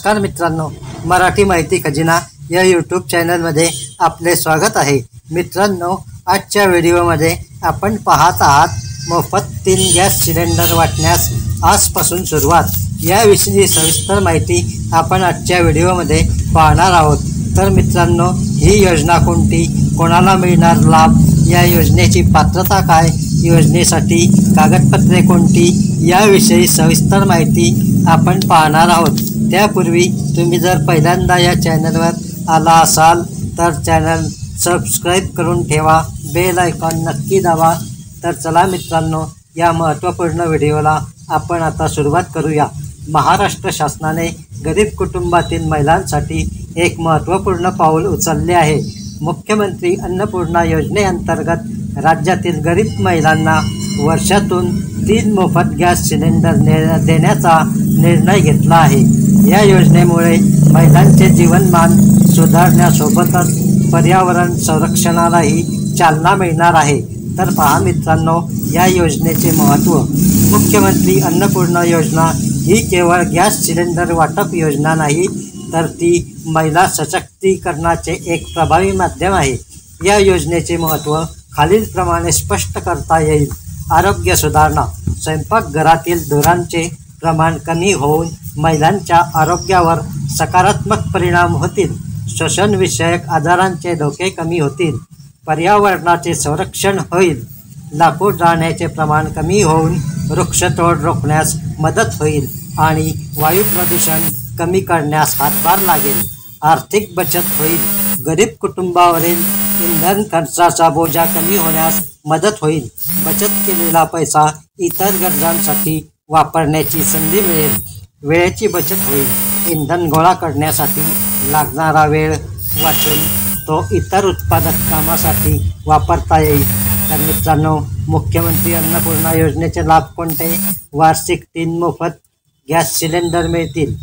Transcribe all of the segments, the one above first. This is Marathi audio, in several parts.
नमस्कार मित्रांनो, मराठी माहिती खजिना या यूट्यूब चॅनलमध्ये आपले स्वागत आहे। मित्रांनो, आजच्या व्हिडिओमध्ये आपण पाहत आहात मोफत 3 गॅस सिलेंडर वाटण्यास आजपासून सुरुवात। याविषयी सविस्तर माहिती आपण आजच्या व्हिडिओमध्ये पाहणार आहोत। तर मित्रांनो, ही योजना कोणती, कोणाला मिळणार लाभ, या योजनेची पात्रता काय, योजनेसाठी कागदपत्रे कोणती, याविषयी सविस्तर माहिती आपण पाहणार आहोत। त्यापूर्वी तुम्ही जर पहिल्यांदा या चॅनलवर आला असाल तर चॅनल सबस्क्राईब करून ठेवा, बेल आयकॉन नक्की दाबा। तर चला मित्रांनो, या महत्त्वपूर्ण व्हिडिओला आपण आता सुरुवात करूया। महाराष्ट्र शासनाने गरीब कुटुंबातील महिलांसाठी एक महत्त्वपूर्ण पाऊल उचलले आहे। मुख्यमंत्री अन्नपूर्णा योजनेअंतर्गत राज्यातील गरीब महिलांना वर्षातून 3 मोफत गॅस सिलेंडर देण्याचा निर्णय घेतला आहे। या योजनेमुळे महिलांचे जीवनमान सुधारण्यासोबतच पर्यावरण संरक्षणालाही चालना मिळणार आहे। तर पहा मित्रांनो, या योजनेचे महत्त्व। मुख्यमंत्री अन्नपूर्णा योजना ही केवळ गॅस सिलेंडर वाटप योजना नाही, तर ती महिला सशक्तीकरणाचे एक प्रभावी माध्यम आहे। या योजनेचे महत्त्व खालीलप्रमाणे स्पष्ट करता येईल। आरोग्य सुधारणा, स्वयंपाकघरातील धुरांचे प्रमाण कमी होऊन महिलांच्या आरोग्यावर सकारात्मक परिणाम होतील। श्वसनविषयक आजारांचे धोके कमी होतील। पर्यावरणाचे संरक्षण होईल। लाकूड जाळण्याचे प्रमाण कमी होऊन वृक्षतोड रोखण्यास मदत होईल आणि वायू प्रदूषण कमी करण्यास हातभार लागेल। आर्थिक बचत होईल। गरीब कुटुंबावरील इंधन खर्चाचा बोजा कमी होण्यास मदत होईल। बचत केलेला पैसा इतर गरजांसाठी वापरण्याची संधी मिळेल। वेळेची बचत होईल। इंधन गोळा करण्यासाठी लागणारा वेळ वाचून तो इतर उत्पादक कामासाठी वापरता येईल। तर मित्रांनो, मुख्यमंत्री अन्नपूर्णा योजनेचे लाभ कोणते? वार्षिक 3 मोफत गॅस सिलेंडर मिळतील।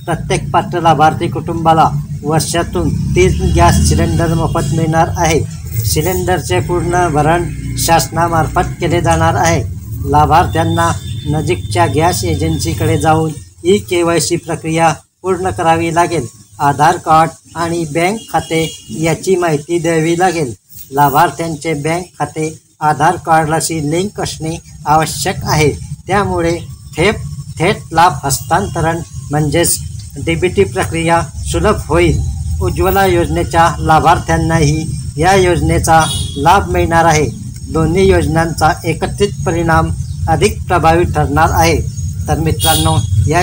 प्रत्येक पात्र लाभार्थी कुटुंबाला वर्षातून 3 गॅस सिलेंडर मोफत मिळणार आहे। सिलेंडरचे पूर्ण भरण शासनामार्फत केले जाणार आहे। लाभार्थ्यांना नजीकच्या गॅस एजन्सीकडे जाऊन KYC प्रक्रिया पूर्ण करावी लागेल। आधार कार्ड आणि बँक खाते याची माहिती द्यावी लागेल। लाभार्थ्यांचे बँक खाते आधार कार्डशी लिंक असणे आवश्यक आहे। त्यामुळे थेट लाभ हस्तांतरण म्हणजेच DBT प्रक्रिया सुलभ होईल। उज्ज्वला योजनेच्या लाभार्थ्यांनाही या योजनेचा लाभ मिळणार आहे। दोन्ही योजनांचा एकत्रित परिणाम अधिक प्रभावी ठरणार आहे। तर मित्रांनो, या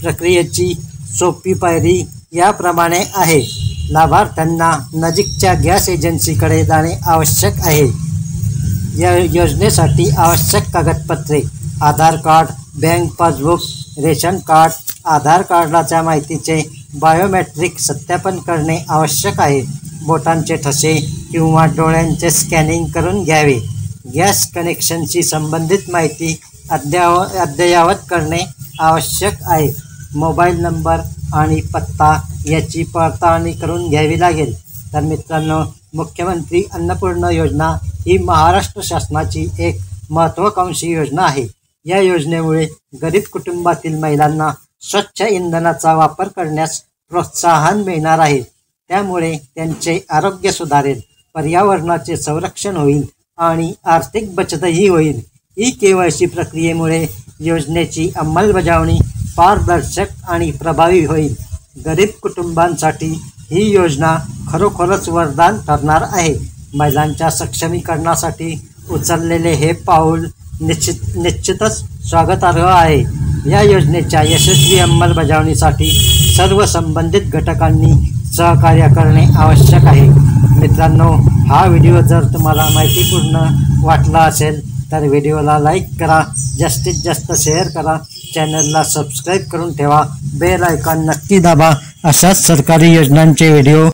प्रक्रियेची सोपी पायरी याप्रमाणे आहे। लाभार्थ्यांना नजीकच्या गॅस एजन्सीकडे जाणे आवश्यक आहे। या योजनेसाठी आवश्यक कागदपत्रे: Aadhaar card, bank passbook, ration card. Aadhaar कार्डाच्या माहितीचे बायोमेट्रिक सत्यापन करणे आवश्यक आहे। बोटांचे ठसे किंवा डोळ्यांचे स्कॅनिंग करून घ्यावे। गॅस कनेक्शनशी संबंधित माहिती अद्ययावत करणे आवश्यक आहे। मोबाईल नंबर आणि पत्ता याची पडताळणी करून घ्यावी लागेल। तर मित्रांनो, मुख्यमंत्री अन्नपूर्णा योजना ही महाराष्ट्र शासनाची एक महत्त्वाकांक्षी योजना आहे। या योजनेमुळे गरीब कुटुंबातील महिलांना स्वच्छ इंधनाचा वापर करण्यास प्रोत्साहन मिळणार आहे। त्यामुळे त्यांचे आरोग्य सुधारेल, पर्यावरणाचे संरक्षण होईल आणि आर्थिक बचतही होईल। KYC प्रक्रियेमुळे योजनेची अंमलबजावणी पारदर्शक आणि प्रभावी होईल। गरीब कुटुंबांसाठी ही योजना खरोखरच वरदान ठरणार आहे। महिलांच्या सक्षमीकरणासाठी उचललेले हे पाऊल निश्चितच स्वागतार्ह आहे। या योजनेच्या यशस्वी अंमलबजावणीसाठी सर्व संबंधित घटकांनी सहकार्य करणे आवश्यक आहे। मित्रांनो, हा व्हिडिओ जर तुम्हाला माहितीपूर्ण वाटला असेल तर व्हिडिओला लाईक करा, जास्तीत जास्त शेअर करा, चॅनलला सबस्क्राईब करून ठेवा, बेल आयकॉन नक्की दाबा। अशाच सरकारी योजनांचे व्हिडिओ